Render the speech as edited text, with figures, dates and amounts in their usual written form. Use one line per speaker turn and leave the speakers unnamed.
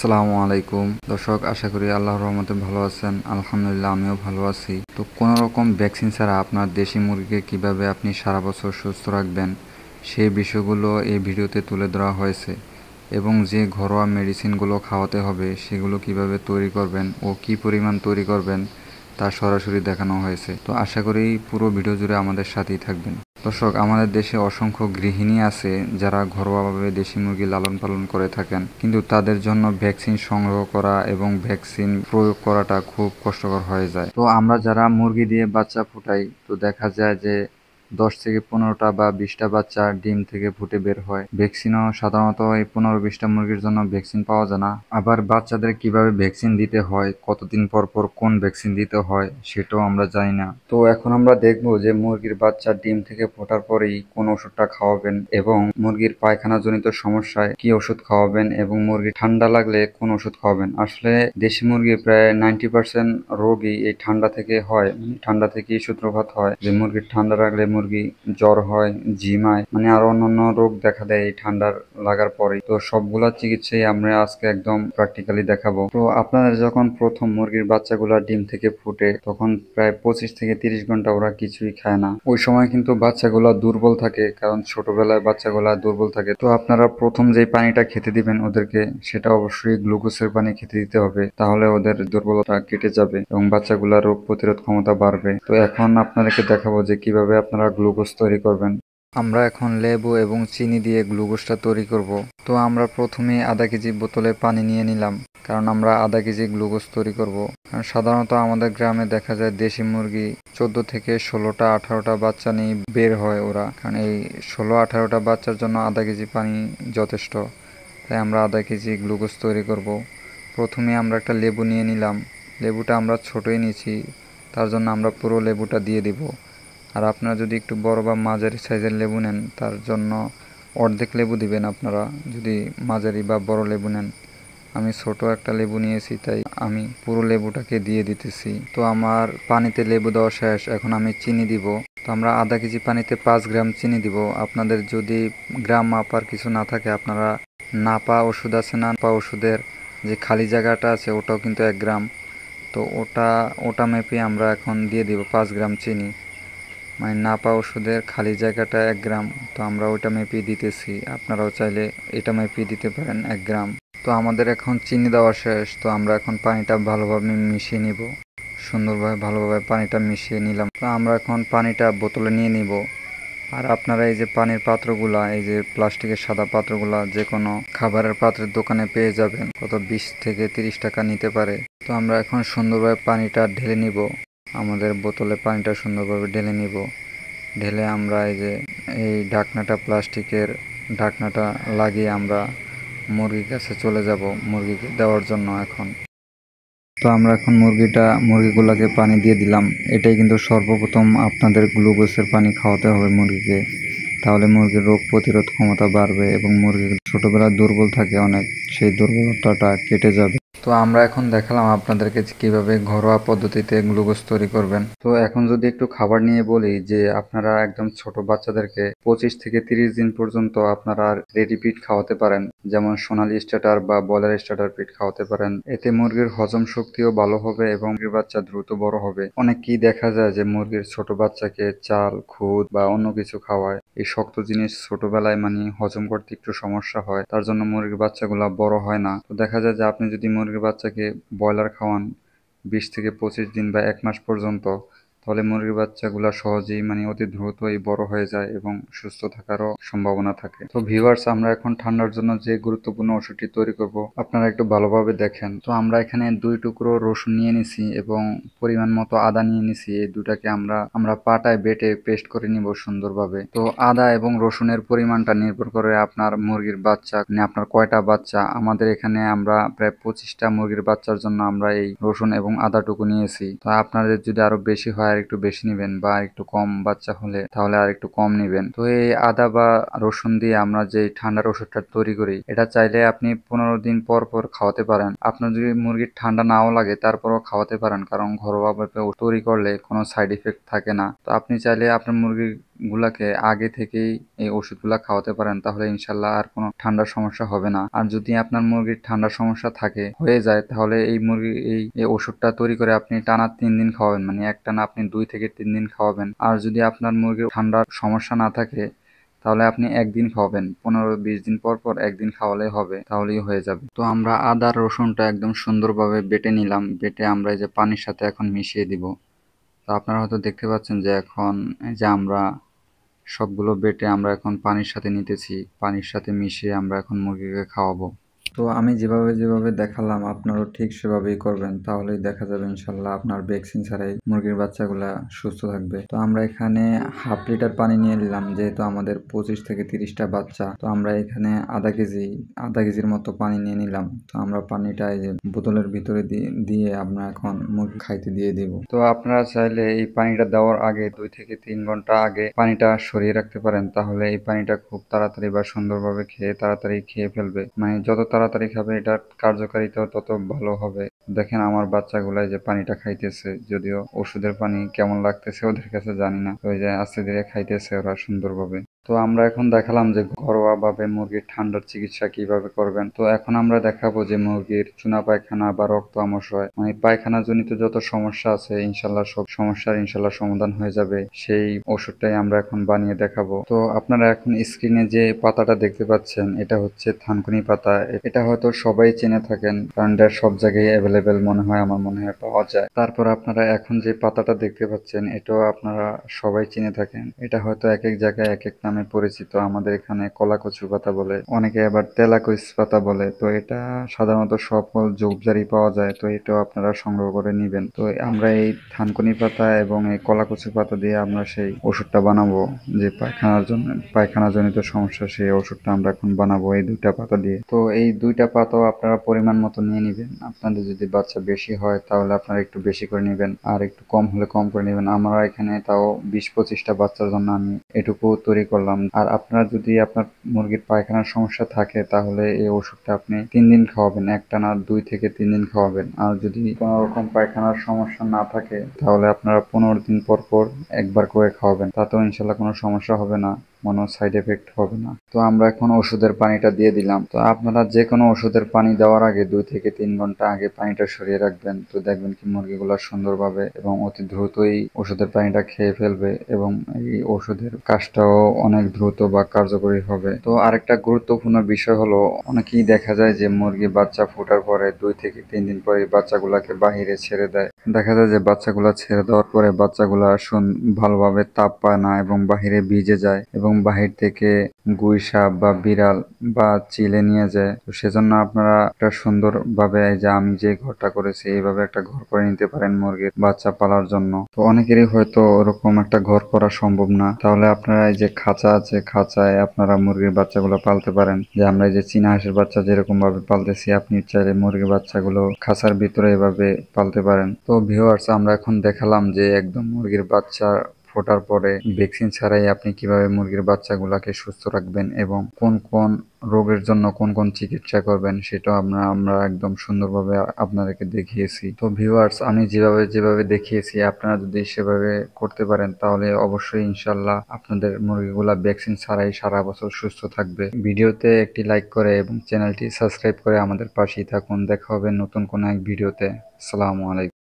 আসসালামু আলাইকুম দর্শক, আশা করি আল্লাহর রহমতে ভালো আছেন। আলহামদুলিল্লাহ, আমিও ভালো আছি। তো কোনো রকম ভ্যাকসিন ছাড়া আপনার দেশি মুরগিকে কিভাবে আপনি সারা বছর সুস্থ রাখবেন সেই বিষয়গুলো এই ভিডিওতে তুলে ধরা হয়েছে, এবং যে ঘরোয়া মেডিসিনগুলো খাওয়াতে হবে সেগুলো কিভাবে তৈরি করবেন ও কি পরিমাণ তৈরি করবেন তা সরাসরি দেখানো হয়েছে। তো আশা করি পুরো ভিডিও জুড়ে আমাদের সাথেই থাকবেন। দর্শক, আমাদের দেশে অসংখ্য গৃহিণী আছে যারা ঘরোয়াভাবে দেশি মুরগি লালন পালন করে থাকেন, কিন্তু তাদের জন্য ভ্যাকসিন সংগ্রহ করা এবং ভ্যাকসিন প্রয়োগ করাটা খুব কষ্টকর হয়ে যায়। তো আমরা যারা মুরগি দিয়ে বাচ্চা ফুটাই, তো দেখা যায় যে 10 থেকে 15টা বা 20টা বাচ্চা ডিম থেকে ফুটে বের হয়। ভ্যাকসিনও সাধারণত এই 15-20টা মুরগির জন্য ভ্যাকসিন পাওয়া যায় না। আবার বাচ্চাদের কিভাবে ভ্যাকসিন দিতে হয়, কতদিন পর পর কোন ভ্যাকসিন দিতে হয় সেটাও আমরা জানি না। তো এখন আমরা দেখবো যে মুরগির বাচ্চা ডিম থেকে ফোটার পরেই কোন ওষুধটা খাওয়াবেন, এবং মুরগির পায়খানা জনিত সমস্যায় কি ওষুধ খাওয়াবেন, এবং মুরগি ঠান্ডা লাগলে কোন ওষুধ খাওয়াবেন। আসলে দেশি মুরগি প্রায় 90% রোগই এই ঠান্ডা থেকে হয়, ঠান্ডা থেকেই সূত্রপাত হয়। যে মুরগির ঠান্ডা লাগলে মুরগি জ্বর হয়, ঝিমায়, মানে আরো অন্যান্য রোগ দেখা দেয় এই ঠান্ডার লাগার পরে। তো সবগুলা চিকিৎসাই আমরা আজকে একদম প্র্যাকটিক্যালি দেখাবো। তো আপনাদের যখন প্রথম মুরগির বাচ্চাগুলা ডিম থেকে ফুটে, তখন প্রায় 25 থেকে 30 ঘন্টা ওরা কিছুই খায় না। ওই সময় কিন্তু বাচ্চাগুলা দুর্বল থাকে, কারণ ছোটবেলায় বাচ্চাগুলা দুর্বল থাকে। তো আপনারা প্রথম যে পানিটা খেতে দিবেন ওদেরকে, সেটা অবশ্যই গ্লুকোজের পানি খেতে দিতে হবে, তাহলে ওদের দুর্বলতা কেটে যাবে এবং বাচ্চাগুলার রোগ প্রতিরোধ ক্ষমতা বাড়বে। তো এখন আপনাদেরকে দেখাবো যে কিভাবে আপনারা গ্লুকোজ তৈরি করবেন। আমরা এখন লেবু এবং চিনি দিয়ে গ্লুকোজটা তৈরি করব। তো আমরা প্রথমে আধা কেজি বোতলে পানি নিয়ে নিলাম, কারণ আমরা আধা কেজি গ্লুকোজ তৈরি করব। কারণ সাধারণত আমাদের গ্রামে দেখা যায় দেশি মুরগি 14 থেকে 16টা 18টা বাচ্চা নিয়ে বের হয় ওরা, কারণ এই 16-18টা বাচ্চার জন্য আধা কেজি পানি যথেষ্ট। তাই আমরা আধা কেজি গ্লুকোজ তৈরি করব। প্রথমে আমরা একটা লেবু নিয়ে নিলাম। লেবুটা আমরা ছোটোই নিয়েছি, তার জন্য আমরা পুরো লেবুটা দিয়ে দিব। আর আপনারা যদি একটু বড় বা মাঝারি সাইজের লেবু নেন, তার জন্য অর্ধেক লেবু দিবেন আপনারা, যদি মাঝারি বা বড় লেবু নেন। আমি ছোট একটা লেবু নিয়েছি, তাই আমি পুরো লেবুটাকে দিয়ে দিতেছি। তো আমার পানিতে লেবু দেওয়া শেষ, এখন আমি চিনি দিব। তো আমরা আধা কেজি পানিতে 5 গ্রাম চিনি দিব। আপনাদের যদি গ্রাম মাপার কিছু না থাকে, আপনারা নাপা ওষুধ আছে না, নাপা ওষুধের যে খালি জায়গাটা আছে ওটাও কিন্তু 1 গ্রাম। তো ওটা মেপে আমরা এখন দিয়ে দিব 5 গ্রাম চিনি, মানে নাপা ওষুধের খালি জায়গাটা 1 গ্রাম। তো আমরা ওইটা মেপে দিতেছি, আপনারাও চাইলে এটা মেপে দিতে পারেন 1 গ্রাম। তো আমাদের এখন চিনি দেওয়া শেষ, তো আমরা এখন পানিটা ভালোভাবে মিশিয়ে নিব। সুন্দরভাবে ভালোভাবে পানিটা মিশিয়ে নিলাম। তো আমরা এখন পানিটা বোতলে নিয়ে নিব। আর আপনারা এই যে পানির পাত্রগুলা, এই যে প্লাস্টিকের সাদা পাত্রগুলা যে কোনো খাবারের পাত্রের দোকানে পেয়ে যাবেন, কত 20 থেকে 30 টাকা নিতে পারে। তো আমরা এখন সুন্দরভাবে পানিটা ঢেলে নিব, আমাদের বোতলে পানিটা সুন্দরভাবে ঢেলে নিব। ঢেলে আমরা এই ঢাকনাটা, প্লাস্টিকের ঢাকনাটা লাগিয়ে আমরা মুরগির কাছে চলে যাব মুরগিকে দেওয়ার জন্য। তো আমরা এখন মুরগিগুলোকে পানি দিয়ে দিলাম। এটাই কিন্তু সর্বপ্রথম আপনাদের গ্লুকোজের পানি খাওয়াতে হবে মুরগিকে, তাহলে মুরগির রোগ প্রতিরোধ ক্ষমতা বাড়বে এবং মুরগি ছোটবেলায় দুর্বল থাকে অনেক, সেই দুর্বলতাটা কেটে যাবে। তো আমরা এখন দেখালাম আপনাদেরকে কিভাবে ঘরোয়া পদ্ধতিতে গ্লুকোজ তৈরি করবেন। তো এখন যদি একটু খাবার নিয়ে বলি, যে আপনারা একদম ছোট বাচ্চাদেরকে 25 থেকে 30 দিন পর্যন্ত আপনারা রেডি ফিড খাওয়াতে পারেন, যেমন সোনালী স্টার্টার বা বয়লার স্টার্টার ফিড খাওয়াতে পারেন। এতে মুরগির হজম শক্তিও ভালো হবে এবং মুরগির বাচ্চা দ্রুত বড় হবে। অনেককেই দেখা যায় যে মুরগির ছোট বাচ্চাকে চাল, খুদ বা অন্য কিছু খাওয়ায়। এই শক্ত জিনিস ছোটবেলায় মানে হজম করতে একটু সমস্যা হয়, তার জন্য মুরগির বাচ্চাগুলা বড় হয় না। তো দেখা যায় যে আপনি যদি মুরগির বাচ্চাকে ব্রয়লার খাওয়ান 20 থেকে 25 দিন বা 1 মাস পর্যন্ত, তাহলে মুরগির বাচ্চাগুলা সহজেই মানে অতি দ্রুতই বড় হয়ে যায় এবং সুস্থ থাকারও সম্ভাবনা থাকে। তো ভিউয়ার্স, আমরা এখন ঠান্ডার জন্য যে গুরুত্বপূর্ণ ওষুধটি তৈরি করব, আপনারা একটু ভালোভাবে দেখেন। তো আমরা এখানে 2 টুকরো রসুন নিয়ে নিছি এবং পরিমাণ মতো আদা নিয়ে নিছি। এই দুটাকে আমরা পাটায় বেটে পেস্ট করে নিব সুন্দরভাবে। তো আদা এবং রসুনের পরিমাণটা নির্ভর করে আপনার মুরগির বাচ্চা, মানে আপনার কয়টা বাচ্চা। আমাদের এখানে আমরা প্রায় 25টা মুরগির বাচ্চার জন্য আমরা এই রসুন এবং আদাটুকু নিয়েছি। তো আপনাদের যদি আরো বেশি হয় আর একটু বেশি নেবেন, বা একটু কম বাচ্চা হলে তাহলে আর একটু কম নেবেন। তো এই আদা বা রসুন দিয়ে আমরা যে ঠান্ডার ওষুধটা তৈরি করি, এটা চাইলে আপনি 15 দিন পর পর খাওয়াতে পারেন। আপনার যদি মুরগির ঠান্ডা নাও লাগে তারপরও খাওয়াতে পারেন, কারণ ঘরোয়াভাবে তৈরি করলে কোনো সাইড ইফেক্ট থাকে না। তো আপনি চাইলে আপনার মুরগির গুলাকে আগে থেকেই এই ওষুধগুলা খাওয়াতে পারেন, তাহলে ইনশাল্লাহ আর কোনো ঠান্ডার সমস্যা হবে না। আর যদি আপনার মুরগির ঠান্ডার সমস্যা হয়ে যায়, তাহলে এই মুরগি এই ওষুধটা তৈরি করে আপনি টানা 3 দিন খাওয়াবেন, মানে একটানা আপনি 2 থেকে 3 দিন খাওয়াবেন। আর যদি আপনার মুরগির ঠান্ডার সমস্যা না থাকে, তাহলে আপনি একদিন খাওয়াবেন, 15-20 দিন পর পর একদিন খাওয়ালেই হবে, তাহলেই হয়ে যাবে। তো আমরা আদা রসুনটা একদম সুন্দরভাবে বেটে নিলাম, বেটে আমরা এই যে পানির সাথে এখন মিশিয়ে দিব। তো আপনারা হয়তো দেখতে পাচ্ছেন যে এখন এই যে আমরা সবগুলো বেটে আমরা এখন পানির সাথে নিতেছি, পানির সাথে মিশিয়ে আমরা এখন মুরগিকে খাওয়াবো। তো আমি যেভাবে যেভাবে দেখালাম আপনারাও ঠিক সেভাবেই করবেন, তাহলেই দেখা যাবে ইনশাল্লাহ আপনার ভ্যাকসিন ছাড়াই মুরগির বাচ্চাগুলা সুস্থ থাকবে। তো আমরা এখানে হাফ লিটার পানি নিয়ে নিলাম, যেহেতু আমাদের 25 থেকে 30টা বাচ্চা। তো আমরা এখানে আধা কেজির মতো পানি নিয়ে নিলাম। তো আমরা পানিটা এই যে বোতলের ভিতরে দিয়ে আমরা এখন মুরগি খাইতে দিয়ে দিব। তো আপনারা চাইলে এই পানিটা দেওয়ার আগে 2 থেকে 3 ঘন্টা আগে পানিটা সরিয়ে রাখতে পারেন, তাহলে এই পানিটা খুব তাড়াতাড়ি বা সুন্দরভাবে তাড়াতাড়ি খেয়ে ফেলবে। মানে যত তাড়াতাড়ি খাবে এটার কার্যকারিতা তত ভালো হবে। দেখেন আমার বাচ্চাগুলাই যে পানিটা খাইতেছে, যদিও ওষুধের পানি কেমন লাগতেছে ওদের কাছে জানি না, ওই যে আস্তে ধীরে খাইতেছে ওরা সুন্দরভাবে। তো আমরা এখন দেখালাম যে ঘরোয়া ভাবে মুরগির ঠান্ডার চিকিৎসা কিভাবে করবেন। তো এখন আমরা দেখাবো যে মুরগির চুনা পায়খানা বা রক্ত আমশয়, মানে পায়খানা জনিত যত সমস্যা আছে ইনশাল্লাহ সব সমস্যার ইনশাল্লাহ সমাধান হয়ে যাবে, সেই ওষুধটাই আমরা এখন বানিয়ে দেখাবো। তো আপনারা এখন স্ক্রিনে যে পাতাটা দেখতে পাচ্ছেন, এটা হচ্ছে থানকুনি পাতা। এটা হয়তো সবাই চিনে থাকেন, কারণ এটা সব জায়গায় অ্যাভেলেবেল মনে হয়, আমার মনে হয় পাওয়া যায়। তারপর আপনারা এখন যে পাতাটা দেখতে পাচ্ছেন, এটাও আপনারা সবাই চিনে থাকেন। এটা হয়তো এক এক জায়গায় এক এক নামে পরিচিত। আমাদের এখানে কলাকচু পাতা বলে, অনেকে আবার তেলাকুচ পাতা বলে। তো এটা সাধারণত সকল ঝোপঝাড়ি পাওয়া যায়, তো এটাও আপনারা সংগ্রহ করে নিবেন। তো আমরা এই থানকুনি পাতা এবং এই কলাকচু পাতা দিয়ে আমরা সেই ওষুধটা বানাবো, যে পায়খানা জনিত সমস্যা, সেই ওষুধটা আমরা এখন বানাবো এই 2টা পাতা দিয়ে। তো এই 2টা পাতাও আপনারা পরিমাণ মতো নিয়ে নিবেন। আপনাদের যদি বাচ্চা বেশি হয় তাহলে আপনারা একটু বেশি করে নেবেন, আর একটু কম হলে কম করে নেবেন। আমরা এখানে তাও 20-25টা বাচ্চার জন্য আমি এটুকু তৈরি করলাম। আর আপনার যদি আপনার মুরগির পায়খানার সমস্যা থাকে, তাহলে এই ওষুধটা আপনি 3 দিন খাওয়াবেন, একটানা 2 থেকে 3 দিন খাওয়াবেন। আর যদি কোনো রকম পায়খানার সমস্যা না থাকে, তাহলে আপনারা 15 দিন পর পর একবার করে খাওয়াবেন, তাতেও ইনশাল্লাহ কোনো সমস্যা হবে না, কোনো সাইড এফেক্ট হবে না। তো আমরা এখন ওষুধের পানিটা দিয়ে দিলাম। তো আপনারা যে কোনো ওষুধের পানি দেওয়ার আগে 2 থেকে 3 ঘন্টা আগে পানিটা সরিয়ে রাখবেন। তো দেখবেন কি মুরগিগুলো সুন্দরভাবে এবং অতি দ্রুতই ওষুধের পানিটা খেয়ে ফেলবে, এবং এই ওষুধের কাজটাও অনেক দ্রুত বা কার্যকরী হবে। তো আরেকটা গুরুত্বপূর্ণ বিষয় হলো, অনেকেই দেখা যায় যে মুরগি বাচ্চা ফোটার পরে 2 থেকে 3 দিন পরে বাচ্চাগুলাকে বাহিরে ছেড়ে দেয়। দেখা যায় যে বাচ্চাগুলা ছেড়ে দেওয়ার পরে বাচ্চাগুলা ভালোভাবে তাপ পায় না এবং বাহিরে ভিজে যায়, এবং বাহির থেকে গুই সাপ বা বিড়াল বা চিলে নিয়ে যায়। তো সেজন্য আপনারা একটা সুন্দরভাবে, এই যে আমি যে ঘরটা করেছি এইভাবে একটা ঘর করে নিতে পারেন মুরগির বাচ্চা পালার জন্য। তো অনেকেরই হয়তো ওরকম একটা ঘর করা সম্ভব না, তাহলে আপনারা এই যে খাঁচা আছে, খাঁচায় আপনারা মুরগির বাচ্চাগুলো পালতে পারেন। যে আমরা এই যে চীনা হাঁসের বাচ্চা যেরকম ভাবে পালতেছি, আপনি চাইলে মুরগির বাচ্চাগুলো খাঁচার ভিতরে এভাবে পালতে পারেন। তো ভিউয়ার্স, আমরা এখন দেখালাম যে একদম মুরগির বাচ্চা ফোটার পরে ভ্যাকসিন ছাড়াই আপনি কিভাবে মুরগির বাচ্চাগুলাকে সুস্থ রাখবেন, এবং কোন কোন রোগের জন্য কোন কোন চিকিৎসা করবেন, সেটা আমরা একদম সুন্দরভাবে আপনাদেরকে দেখিয়েছি। তো ভিউয়ার্স, আমি যেভাবে যেভাবে দেখিয়েছি আপনারা যদি সেভাবে করতে পারেন, তাহলে অবশ্যই ইনশাল্লাহ আপনাদের মুরগিগুলা ভ্যাকসিন ছাড়াই সারা বছর সুস্থ থাকবে। ভিডিওতে একটি লাইক করে এবং চ্যানেলটি সাবস্ক্রাইব করে আমাদের পাশেই থাকুন। দেখা হবে নতুন কোনো এক ভিডিওতে। আসসালামু আলাইকুম।